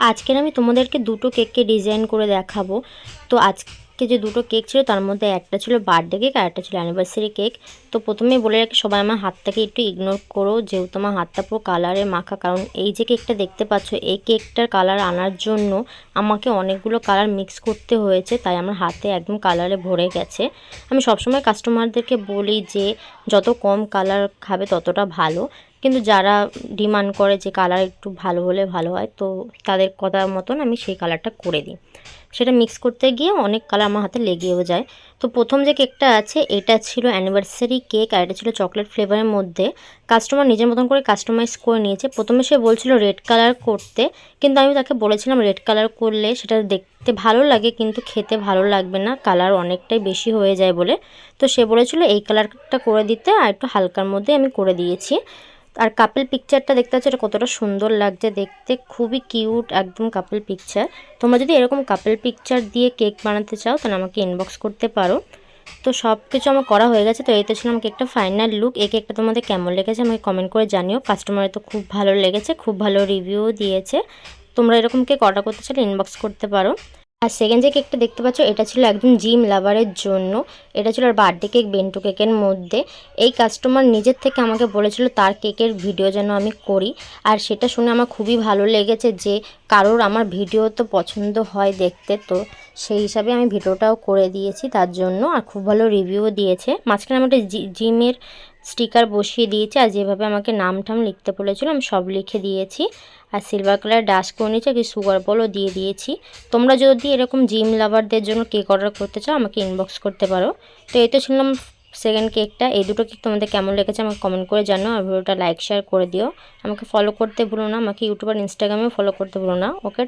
আজকের আমি তোমাদেরকে দুটো কেককে ডিজাইন করে দেখাবো। তো আজকে যে দুটো কেক ছিল তার মধ্যে একটা ছিল বার্থডে কেক আর একটা ছিল অ্যানিভার্সারি কেক। তো প্রথমেই বলে রাখি, সবাই আমার হাতটাকে একটু ইগনোর করো, যেহেতু আমার হাতটা পুরো কালারে মাখা। কারণ এই যে কেকটা দেখতে পাচ্ছ, এই কেকটার কালার আনার জন্য আমাকে অনেকগুলো কালার মিক্স করতে হয়েছে, তাই আমার হাতে একদম কালারে ভরে গেছে। আমি সবসময় কাস্টমারদেরকে বলি যে যত কম কালার খাবে ততটা ভালো, কিন্তু যারা ডিমান্ড করে যে কালার একটু ভালো হলে ভালো হয়, তো তাদের কথা মতন আমি সেই কালারটা করে দিই। সেটা মিক্স করতে গিয়ে অনেক কালার আমার হাতে লেগেও যায়। তো প্রথম যে কেকটা আছে এটা ছিল অ্যানিভার্সারি কেক, আর এটা ছিল চকলেট ফ্লেভারের মধ্যে। কাস্টমার নিজের মতন করে কাস্টমাইজ করে নিয়েছে। প্রথমে সে বলছিল রেড কালার করতে, কিন্তু আমি তাকে বলেছিলাম রেড কালার করলে সেটা দেখতে ভালো লাগে কিন্তু খেতে ভালো লাগবে না, কালার অনেকটাই বেশি হয়ে যায় বলে। তো সে বলেছিল এই কালারটা করে দিতে, আর একটু হালকার মধ্যে আমি করে দিয়েছি। আর কাপল পিকচারটা দেখতে পাচ্ছ, এটা কতটা সুন্দর লাগছে দেখতে, খুবই কিউট একদম কাপল পিকচার। তোমরা যদি এরকম কাপল পিকচার দিয়ে কেক বানাতে চাও তাহলে আমাকে ইনবক্স করতে পারো। তো সব কিছু আমার করা হয়ে গেছে। তো এই তো ছিল আমার কেকটা ফাইনাল লুক। এই কেকটা তোমাদের কেমন লেগেছে আমাকে কমেন্ট করে জানিও। কাস্টমারের তো খুব ভালো লেগেছে, খুব ভালো রিভিউও দিয়েছে। তোমরা এরকম কেক অর্ডার করতে চাইলে ইনবক্স করতে পারো। আর সেকেন্ড যে কেকটা দেখতে পাচ্ছ, এটা ছিল একদম জিম লাভারের জন্য। এটা ছিল আর বার্থডে কেক বেন্টু কেকের মধ্যে। এই কাস্টমার নিজের থেকে আমাকে বলেছিল তার কেকের ভিডিও যেন আমি করি, আর সেটা শুনে আমার খুবই ভালো লেগেছে যে কারোর আমার ভিডিও তো পছন্দ হয় দেখতে, তো সেই হিসাবে আমি ভিডিওটাও করে দিয়েছি তার জন্য। আর খুব ভালো রিভিউও দিয়েছে। মাঝখানে আমি একটা জিমের স্টিকার বসিয়ে দিয়েছি, আর যেভাবে আমাকে নাম টাম লিখতে বলেছিল আমি সব লিখে দিয়েছি। আর সিলভার কালার ডাস্ট করে নিয়েছি, আর কি সুগার বলও দিয়ে দিয়েছি। তোমরা যদি এরকম জিম লাভারদের জন্য কেক অর্ডার করতে চাও আমাকে ইনবক্স করতে পারো। তো এই তো ছিলাম সেকেন্ড কেকটা। এই দুটো কেক তোমাদের কেমন লেগেছে আমাকে কমেন্ট করে জানো, আর ভিডিওটা লাইক শেয়ার করে দিও। আমাকে ফলো করতে ভুলো না, আমাকে ইউটিউব আর ইনস্টাগ্রামেও ফলো করতে ভুলো না। ওকে।